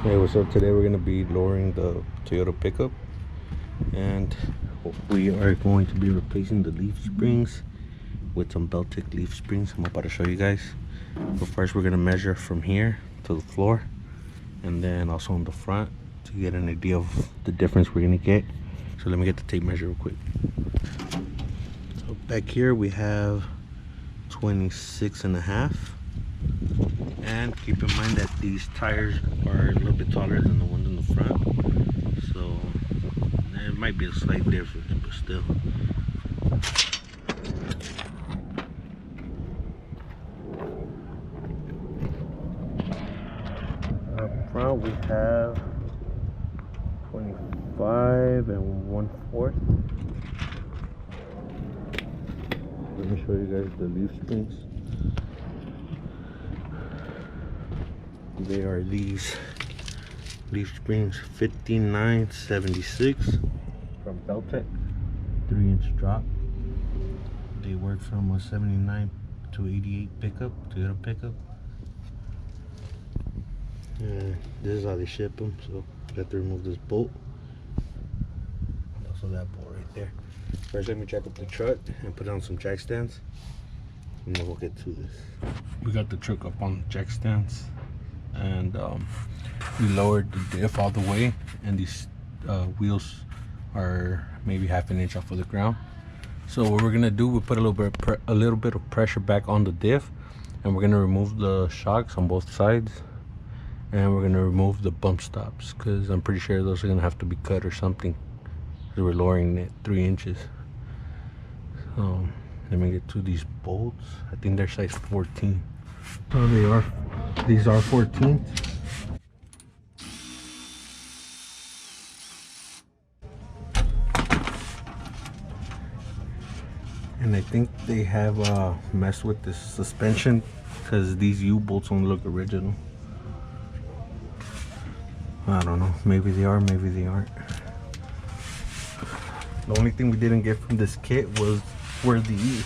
Hey, what's up? Today we're going to be lowering the Toyota pickup, and we are going to be replacing the leaf springs with some Belltech leaf springs. I'm about to show you guys. But first we're going to measure from here to the floor, and then also on the front to get an idea of the difference we're going to get. So let me get the tape measure real quick. So back here we have 26.5. And keep in mind that these tires are a little bit taller than the ones in the front, so there might be a slight difference, but still. Up front we have 25 1/4. Let me show you guys the leaf springs. They are these leaf springs 5976 from Belltech, 3-inch drop. They work from a 79 to 88 pickup, Toyota pickup. And this is how they ship them, so you have to remove this bolt. And also that bolt right there. First, let me jack up the truck and put on some jack stands, and then we'll get to this. We got the truck up on jack stands, and we lowered the diff all the way, and these wheels are maybe half an inch off of the ground. So what we're gonna do, we put a little bit of pressure back on the diff, and we're gonna remove the shocks on both sides, and we're gonna remove the bump stops, because I'm pretty sure those are gonna have to be cut or something, because we're lowering it 3 inches. So let me get to these bolts. I think they're size 14. So these are 14. And I think they have messed with this suspension, because these U-bolts don't look original. I don't know, maybe they are, maybe they aren't. The only thing we didn't get from this kit were the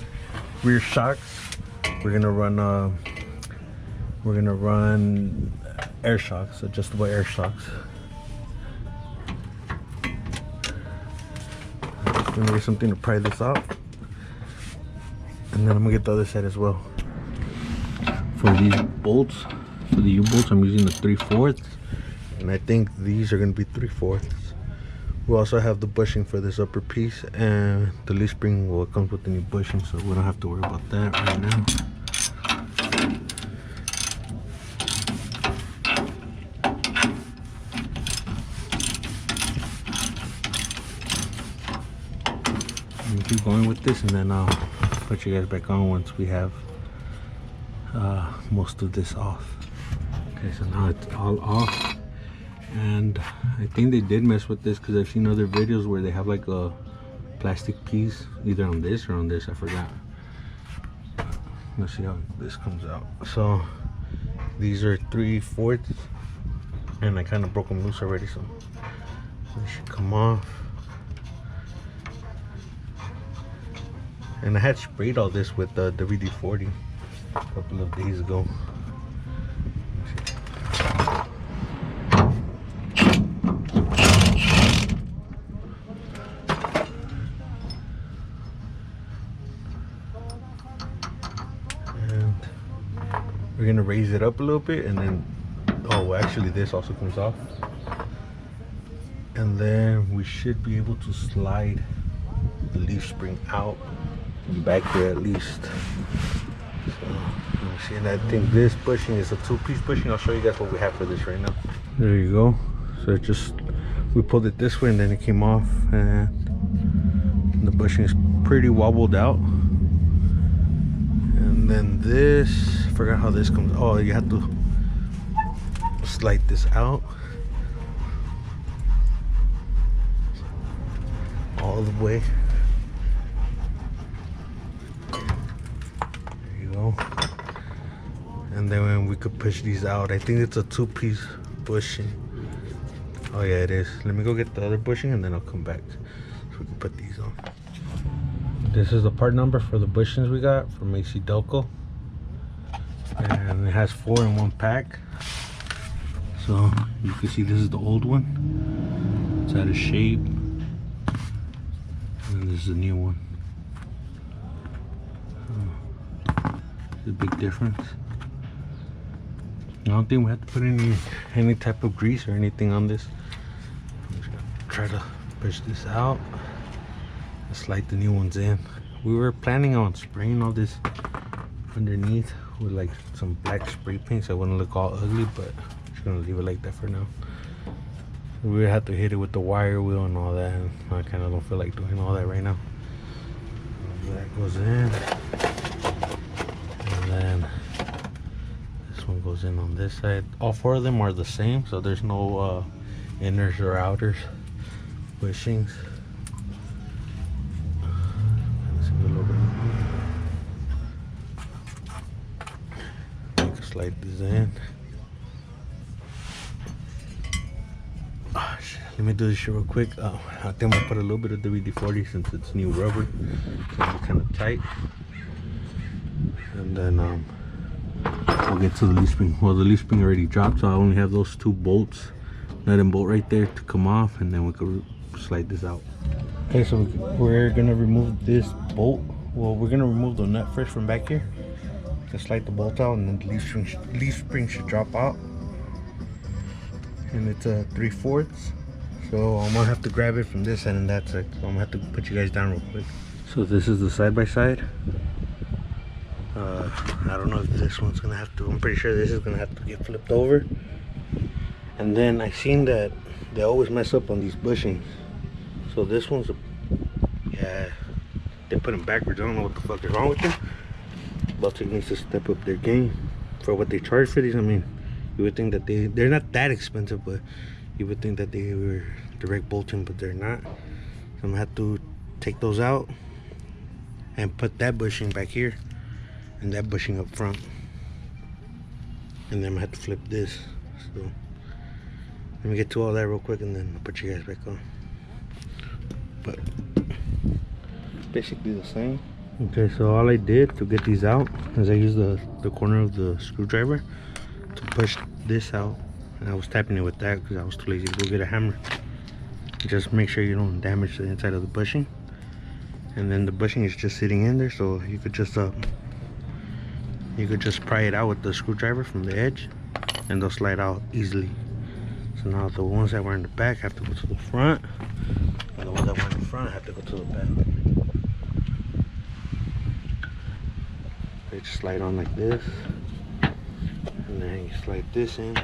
rear shocks. We're gonna run air shocks, adjustable air shocks. I'm gonna get something to pry this out, and then I'm gonna get the other side as well. For these bolts, for the U-bolts, I'm using the 3/4, and I think these are gonna be 3/4. We also have the bushing for this upper piece, and the leaf spring comes with the new bushing, so we don't have to worry about that right now. Keep going with this, and then I'll put you guys back on once we have most of this off. Okay, so now it's all off, and I think they did mess with this, because I've seen other videos where they have like a plastic piece either on this or on this, I forgot. Let's see how this comes out. So these are 3/4, and I kind of broke them loose already, so they should come off. And I had sprayed all this with the WD-40 a couple of days ago. And we're gonna raise it up a little bit, and then, oh, well, actually this also comes off. And then we should be able to slide the leaf spring out and back here at least. So let me see, and I think this bushing is a 2-piece bushing. I'll show you guys what we have for this right now. There you go. So we pulled it this way, and then it came off, and the bushing is pretty wobbled out. And then this, I forgot how this comes. Oh, you have to slide this out all the way. And then we could push these out. I think it's a 2-piece bushing. Oh yeah, it is. Let me go get the other bushing, and then I'll come back so we can put these on. This is the part number for the bushings we got from AC Delco, and it has 4 in one pack. So you can see this is the old one. It's out of shape. And this is the new one. There's a big difference. I don't think we have to put any type of grease or anything on this. I'm just gonna try to push this out and slide the new ones in. We were planning on spraying all this underneath with like some black spray paint so it wouldn't look all ugly, but I'm just gonna leave it like that for now. We would have to hit it with the wire wheel and all that, and I kind of don't feel like doing all that right now. That goes in, and then this one goes in on this side. All four of them are the same, so there's no inners or outers bushings. Slide this in. Oh, shit. Let me do this shit real quick. I think I'm gonna put a little bit of WD-40 since it's new rubber, so it's kind of tight. And then we'll get to the leaf spring. Well, the leaf spring already dropped, so I only have those two bolts, nut and bolt right there to come off, and then we can slide this out. Okay, so we're gonna remove this bolt. Well, we're gonna remove the nut first from back here. Just slide the bolt out, and then the leaf spring should drop out. And it's a 3/4, so I'm gonna have to grab it from this end and that side. So I'm gonna have to put you guys down real quick. So this is the side by side. I don't know if this one's gonna have to. I'm pretty sure this is gonna have to get flipped over. And then I seen that they always mess up on these bushings. So this one's yeah, they put them backwards. I don't know what the fuck is wrong with them. Belltech needs to step up their game for what they charge for these. I mean, you would think that they're not that expensive, but you would think that they were direct bolting, but they're not. So I'm gonna have to take those out and put that bushing back here and that bushing up front, and then I'm gonna have to flip this. So let me get to all that real quick, and then I'll put you guys back on. But basically the same. Okay, so all I did to get these out is I used the corner of the screwdriver to push this out, and I was tapping it with that because I was too lazy to go get a hammer. Just make sure you don't damage the inside of the bushing. And then the bushing is just sitting in there, so you could just pry it out with the screwdriver from the edge, and they'll slide out easily. So now the ones that were in the back have to go to the front, and the ones that were in the front have to go to the back. They just slide on like this, and then you slide this in,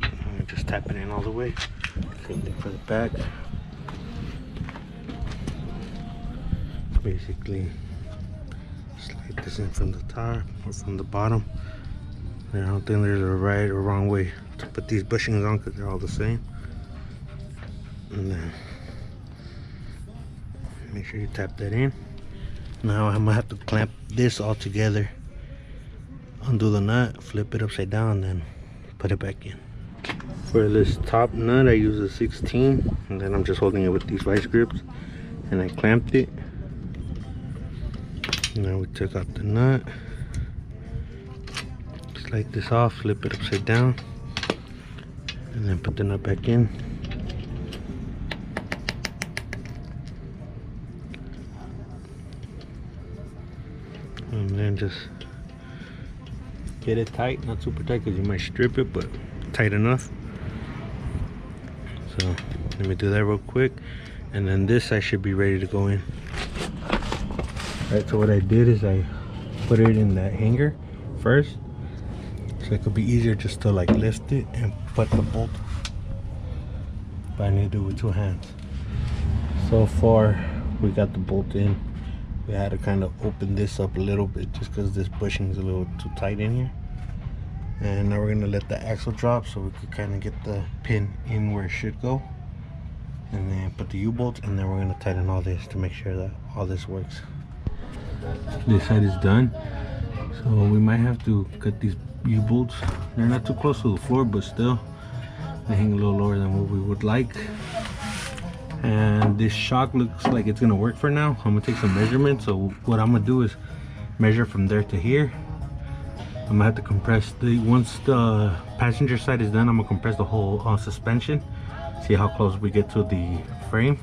and just tap it in all the way. Same thing for the back. Basically slide this in from the top or from the bottom. And I don't think there's a right or wrong way to put these bushings on because they're all the same. And then make sure you tap that in. Now I'm gonna have to clamp this all together, undo the nut, flip it upside down, and then put it back in. For this top nut I use a 16, and then I'm just holding it with these vice grips, and I clamped it. Now we took out the nut, slide this off, flip it upside down, and then put the nut back in. And then just get it tight, not super tight because you might strip it, but tight enough. So let me do that real quick, and then this I should be ready to go in. Alright, so what I did is I put it in that hanger first, so it could be easier just to like lift it and put the bolt. But I need to do it with two hands. So far we got the bolt in. We had to kind of open this up a little bit just because this bushing is a little too tight in here. And now we're gonna let the axle drop so we could kind of get the pin in where it should go, and then put the U-bolts, and then we're gonna tighten all this to make sure that all this works. This side is done, so we might have to cut these U-bolts. They're not too close to the floor, but still they hang a little lower than what we would like. And this shock looks like it's gonna work for now. I'm gonna take some measurements. So what I'm gonna do is measure from there to here, I'm gonna have to compress once the passenger side is done, I'm gonna compress the whole suspension, see how close we get to the frame.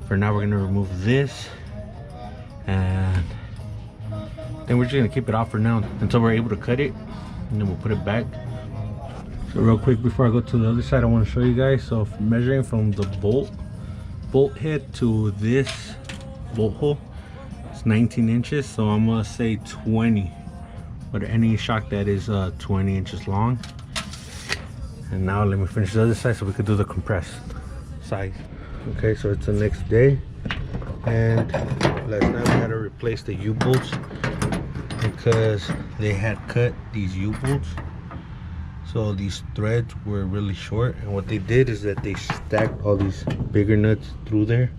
For now, we're gonna remove this, and then we're just gonna keep it off for now until we're able to cut it, and then we'll put it back. So real quick before I go to the other side, I want to show you guys. So measuring from the bolt head to this bolt hole, it's 19 inches. So I'm gonna say 20, but any shock that is 20 inches long. And now let me finish the other side so we could do the compressed side. Okay, so it's the next day, and last night we had to replace the U-bolts because they had cut these U-bolts. So these threads were really short, and what they did is that they stacked all these bigger nuts through there,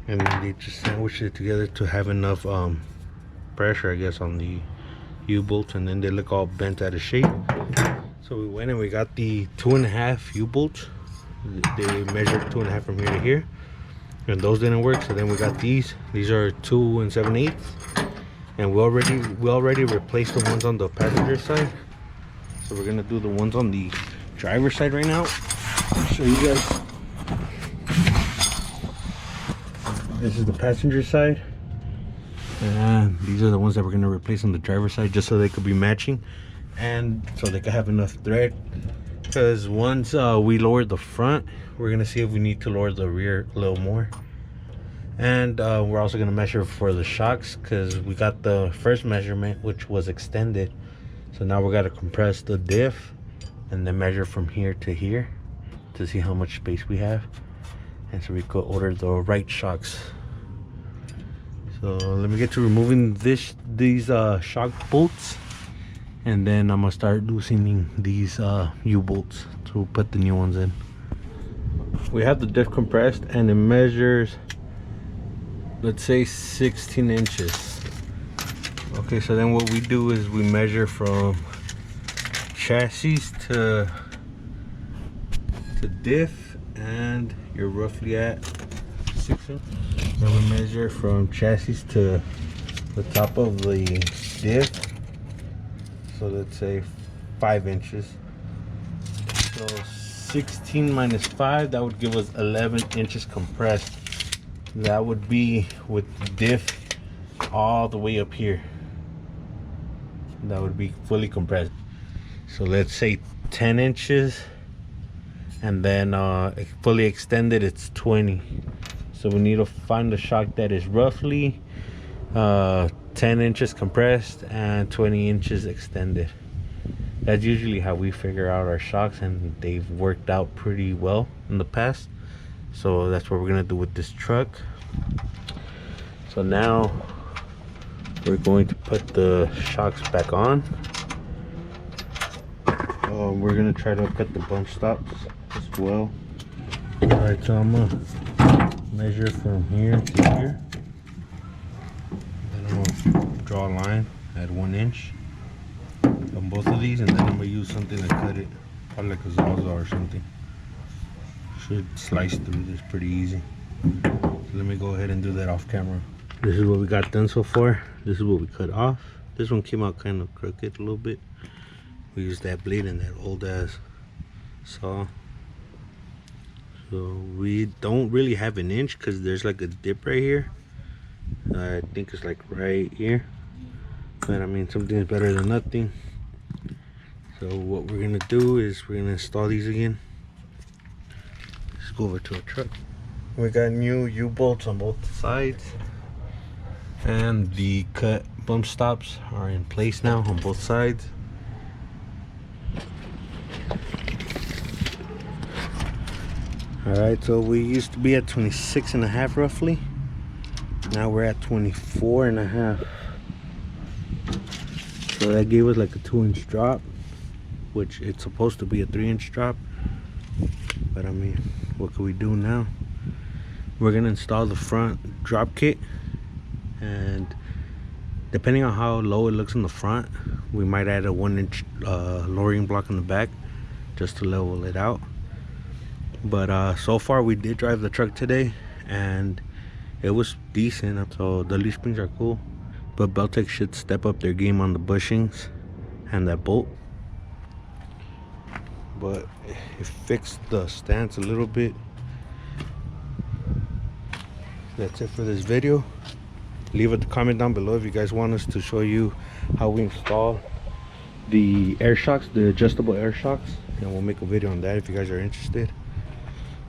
and then they just sandwiched it together to have enough pressure, I guess, on the U-bolts, and then they look all bent out of shape. So we went and we got the 2.5 U-bolts. They measured 2.5 from here to here, and those didn't work. So then we got these are 2 7/8, and we already replaced the ones on the passenger side. So we're gonna do the ones on the driver's side right now. I'll show you guys. This is the passenger side, and these are the ones that we're gonna replace on the driver's side, just so they could be matching and so they could have enough thread. Because once we lower the front, we're gonna see if we need to lower the rear a little more. And we're also gonna measure for the shocks, because we got the first measurement, which was extended. So now we gotta compress the diff and then measure from here to here to see how much space we have, and so we could order the right shocks. So let me get to removing these shock bolts, and then I'm gonna start loosening these U-bolts to put the new ones in. We have the diff compressed, and it measures, let's say, 16 inches. Okay, so then what we do is we measure from chassis to diff, and you're roughly at 6 inches. Then we measure from chassis to the top of the diff, so let's say 5 inches. So 16 minus 5, that would give us 11 inches compressed. That would be with the diff all the way up here. That would be fully compressed. So let's say 10 inches, and then fully extended, it's 20. So we need to find a shock that is roughly 10 inches compressed and 20 inches extended. That's usually how we figure out our shocks, and they've worked out pretty well in the past. So that's what we're gonna do with this truck. So now we're going to put the shocks back on. We're gonna try to cut the bump stops as well. Alright, so I'm gonna measure from here to here. Then I'm gonna draw a line at 1 inch on both of these, and then I'm gonna use something to cut it, probably like a Zaza or something. Should slice through this pretty easy. So let me go ahead and do that off camera. This is what we got done so far. This is what we cut off. This one came out kind of crooked a little bit. We used that blade and that old ass saw. So we don't really have an inch because there's like a dip right here. I think it's like right here. But I mean, something is better than nothing. So what we're gonna do is we're gonna install these again. Let's go over to a truck. We got new U-bolts on both sides, and the cut bump stops are in place now on both sides. Alright, so we used to be at 26.5 roughly. Now we're at 24.5. So that gave us like a 2-inch drop, which it's supposed to be a 3-inch drop. But I mean, what can we do now? We're gonna install the front drop kit, and depending on how low it looks in the front, we might add a 1-inch lowering block in the back just to level it out. But so far we did drive the truck today, and it was decent. So the leaf springs are cool, but Belltech should step up their game on the bushings. and that bolt. But it fixed the stance a little bit. That's it for this video. Leave a comment down below if you guys want us to show you how we install the air shocks, the adjustable air shocks, and we'll make a video on that if you guys are interested.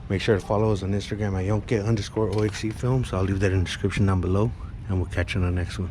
Make sure to follow us on Instagram at @Yonke_OXC Films. I'll leave that in the description down below, and we'll catch you on the next one.